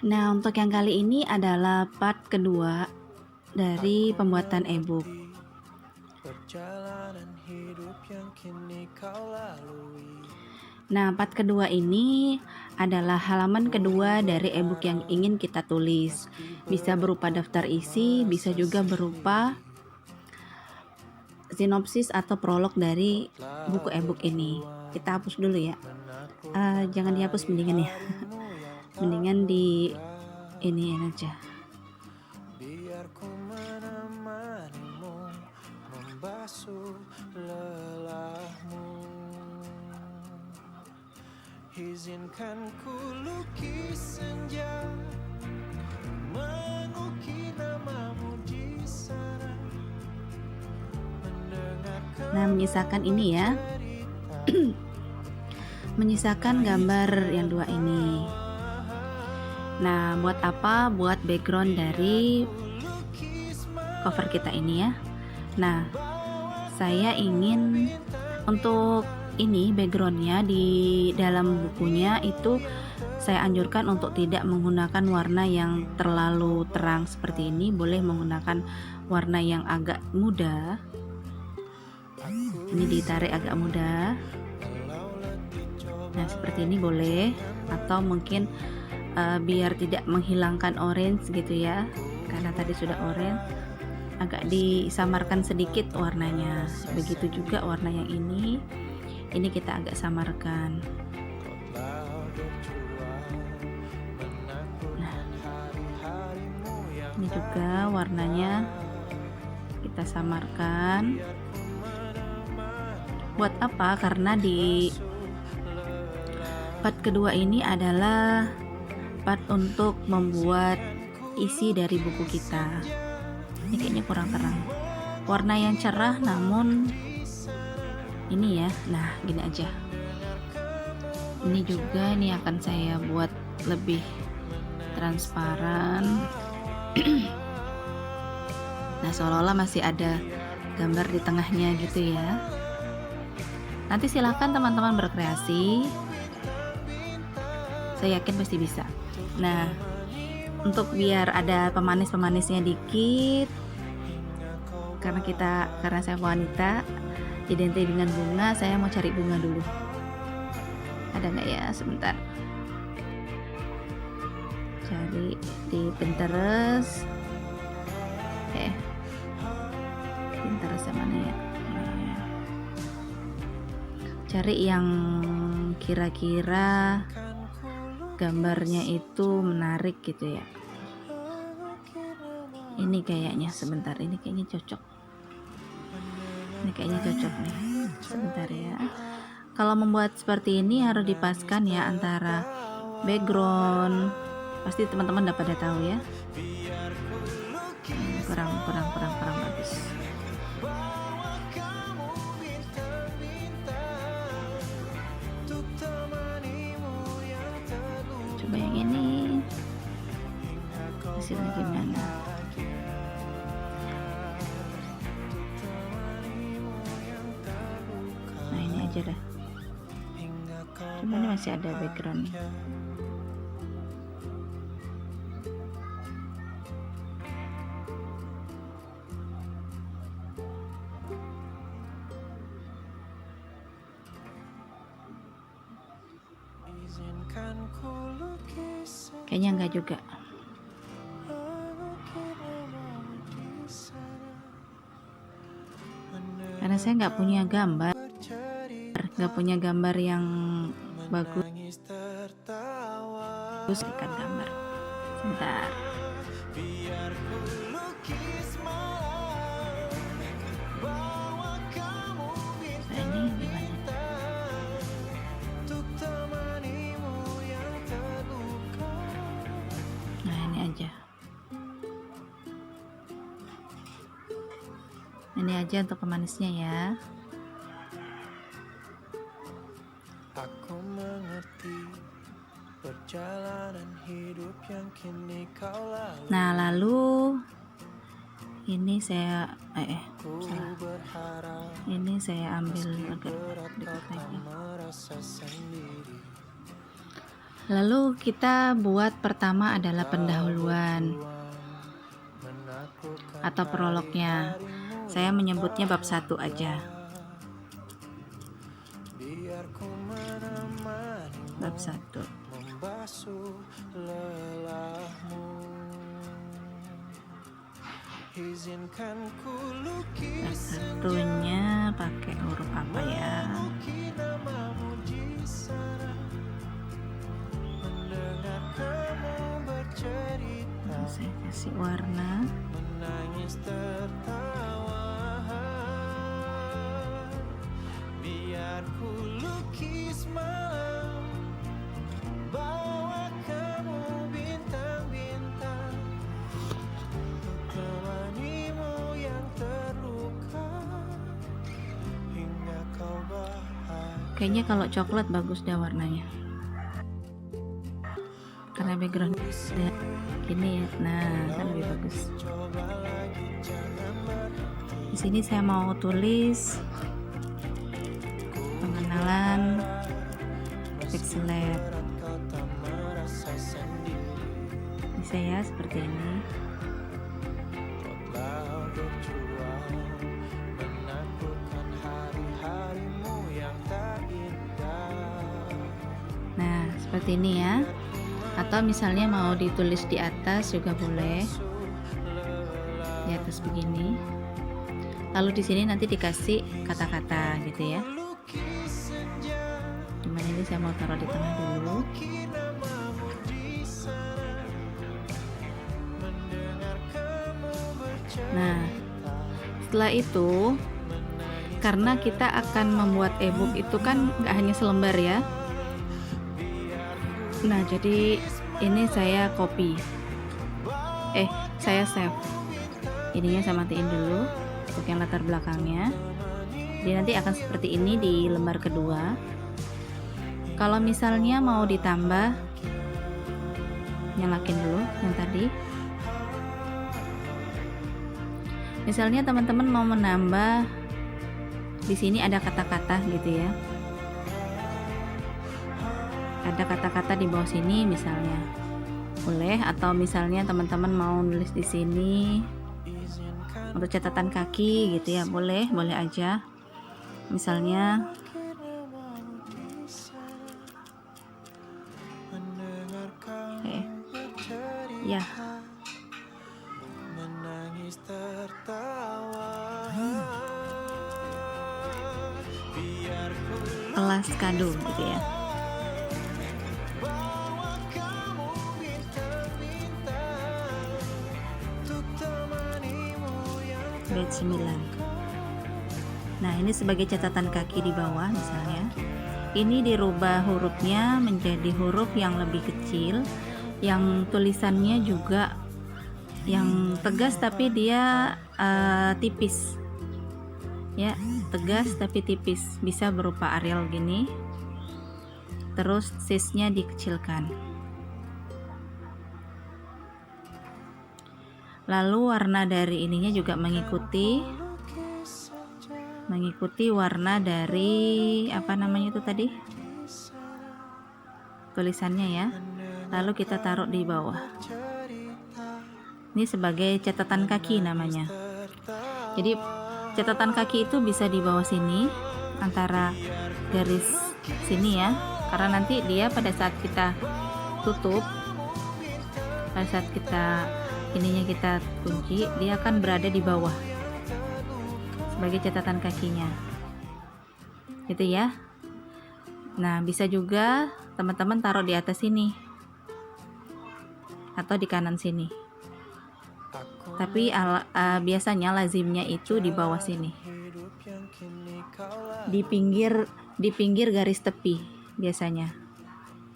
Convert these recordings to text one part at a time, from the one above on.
Nah, untuk yang kali ini adalah part kedua dari pembuatan e-book. Nah, part kedua ini adalah halaman kedua dari e-book yang ingin kita tulis. Bisa berupa daftar isi, bisa juga berupa sinopsis atau prolog dari buku e-book ini. Kita hapus dulu ya. Jangan dihapus mendingan ya. Mendingan di ini aja. Biar ku menemanimu, membasuh lelahmu. Izinkan ku lukis senja, mengukir namamu di sana. Nah, menyisakan ini ya. Menyisakan gambar yang dua ini. Nah, buat apa? Buat background dari cover kita ini ya. Nah, saya ingin untuk ini backgroundnya di dalam bukunya itu saya anjurkan untuk tidak menggunakan warna yang terlalu terang seperti ini. Boleh menggunakan warna yang agak muda. Ini ditarik agak muda. Nah, seperti ini boleh, atau mungkin biar tidak menghilangkan orange gitu ya, karena tadi sudah orange, agak disamarkan sedikit warnanya. Begitu juga warna yang ini kita agak samarkan. Nah, ini juga warnanya kita samarkan. Buat apa? Karena di part kedua ini adalah part untuk membuat isi dari buku kita. Ini kayaknya kurang terang. Warna yang cerah namun ini ya. Nah, gini aja. Ini juga ini akan saya buat lebih transparan. Nah, seolah-olah masih ada gambar di tengahnya gitu ya. Nanti silahkan teman-teman berkreasi. Saya yakin pasti bisa. Nah, untuk biar ada pemanis-pemanisnya dikit, karena saya wanita, identik dengan bunga, saya mau cari bunga dulu. Ada nggak ya? Sebentar. Cari di Pinterest. Pinterest yang mana ya? Cari yang kira-kira gambarnya itu menarik gitu ya. Ini kayaknya, sebentar, ini kayaknya cocok. Ini kayaknya cocok nih. Sebentar ya. Kalau membuat seperti ini harus dipaskan ya antara background. Pasti teman-teman udah pada tahu ya. Kurang bagus. Coba yang ini. Hasilnya gimana? Nah, ini aja dah. Cuma ini masih ada background. Kayaknya enggak juga. Karena saya nggak punya gambar yang bagus. Ikan gambar. Sebentar. Nah, ini gimana? Nah, ini aja. Ini aja untuk pemanisnya ya. Aku mengerti perjalanan hidup yang kini kau lalui. Nah, lalu ini saya salah. Ini saya ambil agak dekat lagi. Lalu kita buat pertama adalah pendahuluan atau prolognya. Saya menyebutnya bab 1 aja. Biar ku menemani Bab 1. membasuh lelahmu. Izinkan ku Bab lukis satunya pakai huruf apa ya? melukis namamu di sana. Mendengar kamu bercerita, Saya kasih warna. menangis tertawa. Biar ku lukis malam, bawa kamu bintang-bintang, temanimu yang terluka hingga kau bahagia. Kayaknya kalau coklat bagus dah warnanya. Karena background gini ya. Nah, kan lebih bagus. Coba lagi, jangan berhenti. Di sini saya mau tulis pengenalan pixelet. Berat kau tak merasa sendiri. Bisa ya seperti ini. Kau telah berjuang menaklukkan hari-harimu yang tak indah. Nah, seperti ini ya. Atau misalnya mau ditulis di atas juga boleh. Di atas begini. Lalu di sini nanti dikasih kata-kata gitu ya. Lukis senja, Cuman ini saya mau taruh di tengah dulu. lukis namamu di sana. Mendengar kamu bercerita, Nah, setelah itu karena kita akan membuat ebook itu kan nggak hanya selembar ya. Nah, jadi ini saya copy. Saya save. Ininya saya matiin dulu untuk yang latar belakangnya. Jadi nanti akan seperti ini di lembar kedua. Kalau misalnya mau ditambah, nyalakin dulu yang tadi. Misalnya teman-teman mau menambah, di sini ada kata-kata gitu ya. Ada kata-kata di bawah sini misalnya. Boleh, atau misalnya teman-teman mau nulis di sini untuk catatan kaki gitu ya, boleh aja. Misalnya mendengar kamu bercerita, ya, menangis tertawa. Biar ku kelas kado gitu ya. bawa kamu bintang-bintang, untuk temanimu yang Bait 9. Nah, ini sebagai catatan kaki di bawah misalnya. Ini dirubah hurufnya menjadi huruf yang lebih kecil, yang tulisannya juga yang tegas tapi dia tipis. Ya, tegas tapi tipis. Bisa berupa Arial gini. Terus size-nya dikecilkan. Lalu warna dari ininya juga mengikuti warna dari apa namanya itu tadi, tulisannya ya. Lalu kita taruh di bawah. Ini sebagai catatan kaki namanya. Jadi catatan kaki itu bisa di bawah sini antara garis sini ya, karena nanti dia pada saat kita tutup, pada saat kita ininya kita kunci, dia akan berada di bawah sebagai catatan kakinya gitu ya. Nah, bisa juga teman-teman taruh di atas sini atau di kanan sini, tapi biasanya lazimnya itu di bawah sini, hidup yang kini kau di pinggir garis tepi biasanya.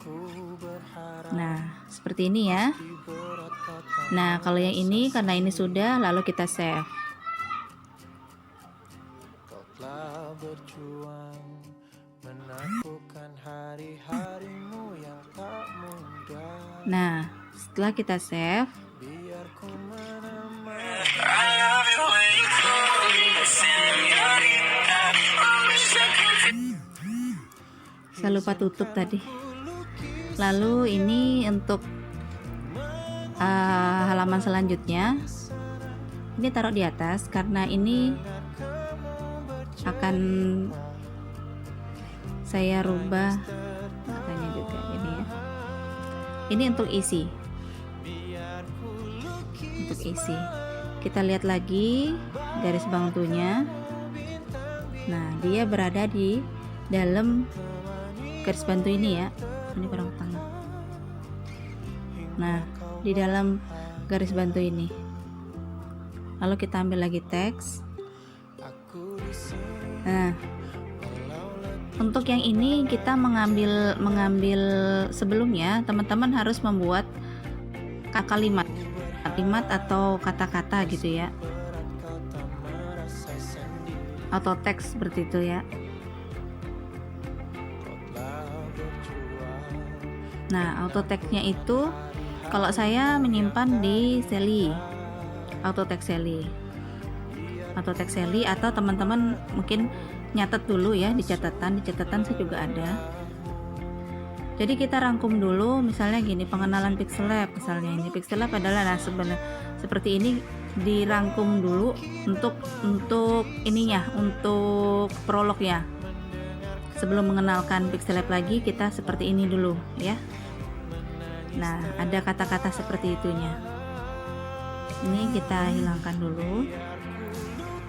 ku berharap. Nah, seperti ini ya. Berat kau tak Nah, kalau yang ini karena ini sudah, lalu kita save. kau telah berjuang menaklukkan hari-harimu yang tak mudah. Nah, setelah kita save, Biar ku menemani saya lupa tutup tadi. Lalu ini untuk halaman selanjutnya, ini taruh di atas karena ini akan saya rubah katanya juga ini ya. Ini untuk isi. Untuk isi. Kita lihat lagi garis bantunya. Nah, dia berada di dalam garis bantu ini ya. Ini kurang tangan. Nah, di dalam garis bantu ini. Lalu kita ambil lagi teks. Nah, untuk yang ini kita mengambil sebelumnya teman-teman harus membuat kalimat atau kata-kata gitu ya, atau teks seperti itu ya. Nah, auto teksnya itu kalau saya menyimpan di Sally, auto text Sally, atau teman-teman mungkin nyatet dulu ya di catatan saya juga ada. Jadi kita rangkum dulu, misalnya gini, pengenalan Pixel Lab, misalnya ini Pixel Lab adalah sebenarnya seperti ini, dirangkum dulu untuk ininya, untuk prolog ya. Sebelum mengenalkan Pixel Lab lagi, kita seperti ini dulu ya. Nah, ada kata-kata seperti itunya. Ini kita hilangkan dulu.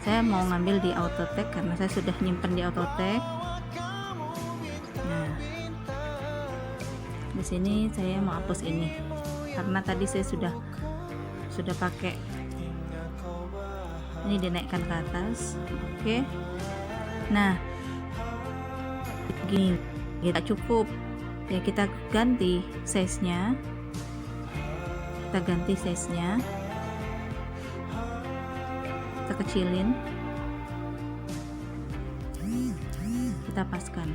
Saya mau ngambil di auto tag karena saya sudah nyimpen di auto tag. Nah, di sini saya mau hapus ini karena tadi saya sudah pakai ini, dinaikkan ke atas. Oke. Nah, gini kita cukup ya, kita ganti size nya, kita kecilin, kita paskan.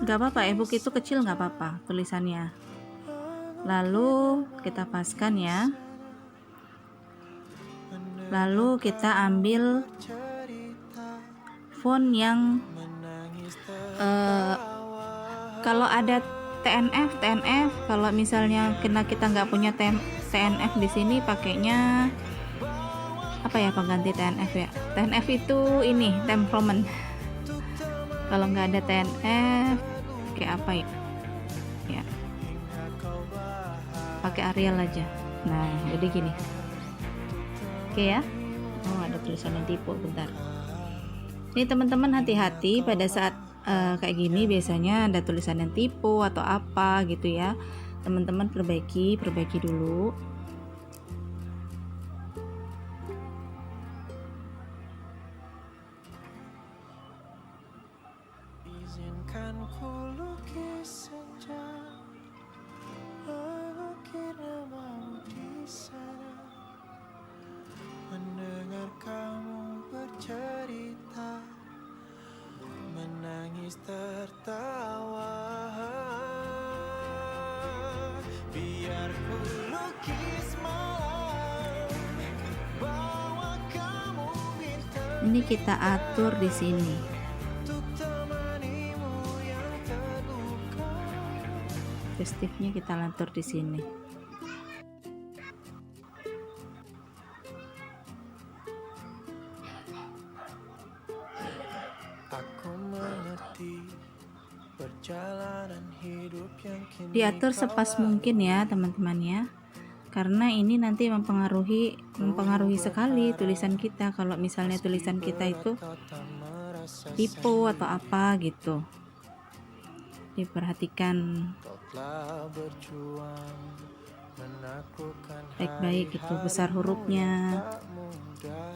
Gak apa-apa, ebook itu kecil gak apa-apa tulisannya. Lalu kita paskan ya. Lalu kita ambil font yang kalau ada TNF, kalau misalnya kita nggak punya TNF di sini, pakainya apa ya pengganti TNF ya? TNF itu ini Templeman. Kalau nggak ada TNF, kayak apa ya? Ya, pakai Arial aja. Nah, jadi gini. Oke ya. Oh, ada tulisannya tipe, bentar. Ini teman-teman hati-hati pada saat kayak gini, biasanya ada tulisan yang tipe atau apa gitu ya. Teman-teman perbaiki dulu. Izinkan ku lukis senja, mengukir namamu di sana, mendengar kamu bercerita, menangis tertawa. Biar ku lukis malam, bawa kamu bintang Ini kita atur di sini. untuk temanimu yang terluka. Festifnya kita atur di sini. Aku mengerti perjalanan hidup yang kini Diatur kau sepas mungkin ya teman-teman ya, karena ini nanti mempengaruhi sekali tulisan kita. Kalau misalnya tulisan kita itu kau tak merasa tipe atau apa gitu, diperhatikan kau telah berjuang menaklukkan baik-baik gitu, hari-harimu besar hurufnya. yang tak mudah.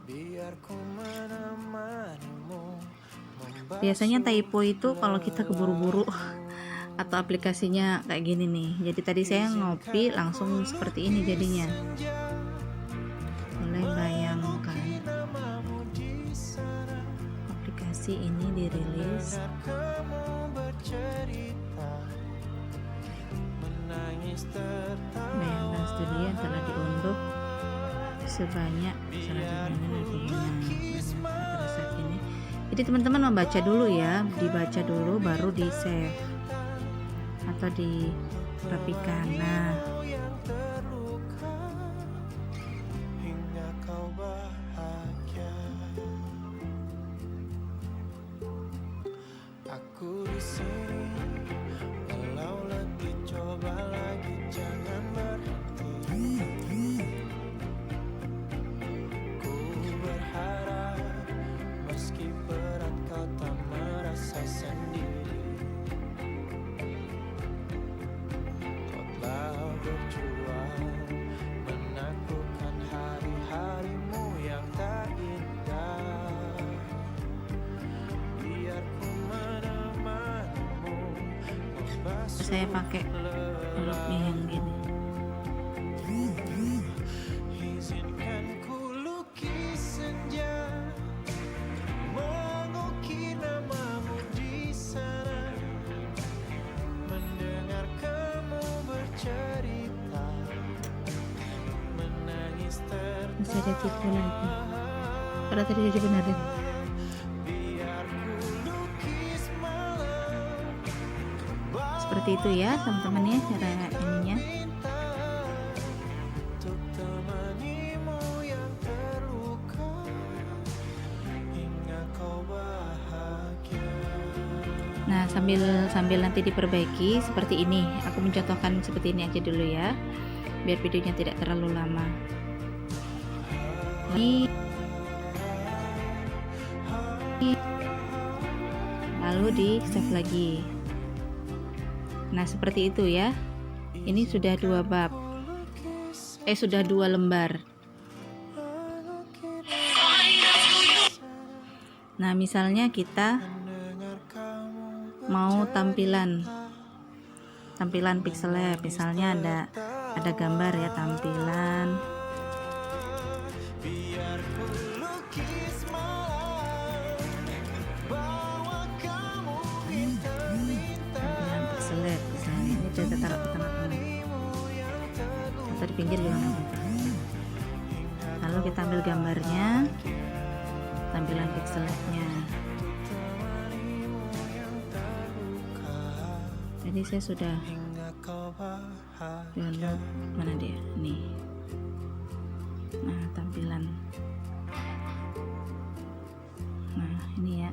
Biar ku menemanimu, Biasanya typo itu kalau kita keburu-buru atau aplikasinya kayak gini nih. Jadi tadi saya ngopi langsung seperti ini jadinya. Boleh bayangkan aplikasi ini dirilis, kamu bercerita, menangis tertawa. bayangkan studio yang telah diunduh sebanyak 100 ini. Jadi teman-teman membaca dulu ya, dibaca dulu baru di save atau dirapikan. Nah, yang terluka hingga kau bahagia. Aku di sini walau letih, coba lagi jangan berhenti. Ku berharap meski berat kau tak merasa sendiri. Kau telah berjuang menaklukkan hari-harimu yang tak indah. Biar ku menemanimu membasuh saya pakai peluknya yang gini. Izinkan ku lukis senja, mengukir namamu di sana, mendengar kamu bercerita, menangis Masih ada tipu lagi. Kalau tadi udah dibenerin. biar ku lukis malam Seperti itu ya teman-teman ya cara ininya. untuk temanimu yang terluka hingga kau bahagia. Nah, sambil nanti diperbaiki seperti ini. Aku mencontohkan seperti ini aja dulu ya, biar videonya tidak terlalu lama. Ini lalu di save lagi. Nah, seperti itu ya. Ini sudah 2 bab. Sudah 2 lembar. Nah, misalnya kita mau tampilan pixel lab, misalnya ada gambar ya, tampilan Biar ku lukis malam, bawa kamu tampilan pixel lab misalnya. Ini kita taruh di tengah-tengah atau di pinggir juga nggak apa-apa. Lalu kita ambil gambarnya, tampilan pixel labnya. Jadi saya sudah hingga kau bahagia. download, mana dia nih. Nah, tampilan. Nah, ini ya.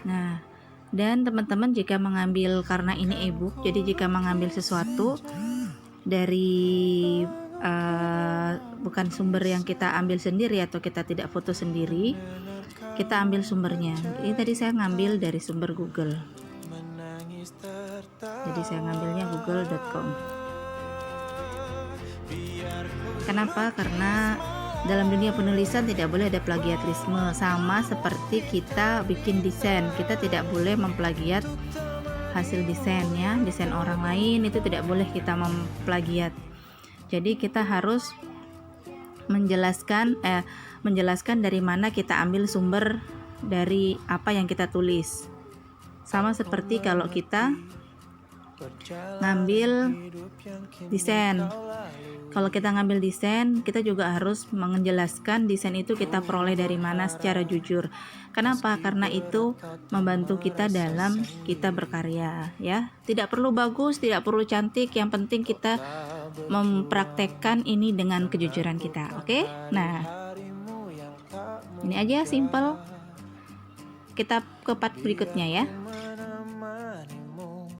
Nah, dan teman-teman jika mengambil, karena ini ebook, jadi jika mengambil sesuatu dari bukan sumber yang kita ambil sendiri atau kita tidak foto sendiri, kita ambil sumbernya. Ini tadi saya ngambil dari sumber Google, Menangis tertawa, jadi saya ngambilnya google.com. Kenapa? Karena dalam dunia penulisan tidak boleh ada plagiarisme, sama seperti kita bikin desain, kita tidak boleh memplagiat hasil desainnya, desain orang lain itu tidak boleh kita memplagiat. Jadi kita harus menjelaskan dari mana kita ambil sumber dari apa yang kita tulis. Sama seperti kalau kita ngambil desain. Kalau kita ngambil desain, kita juga harus menjelaskan desain itu kita peroleh dari mana secara jujur. Kenapa? Karena itu membantu kita dalam kita berkarya, ya. Tidak perlu bagus, tidak perlu cantik, yang penting kita mempraktekkan ini dengan kejujuran kita. Oke? Nah, ini aja simple. Kita ke part berikutnya ya.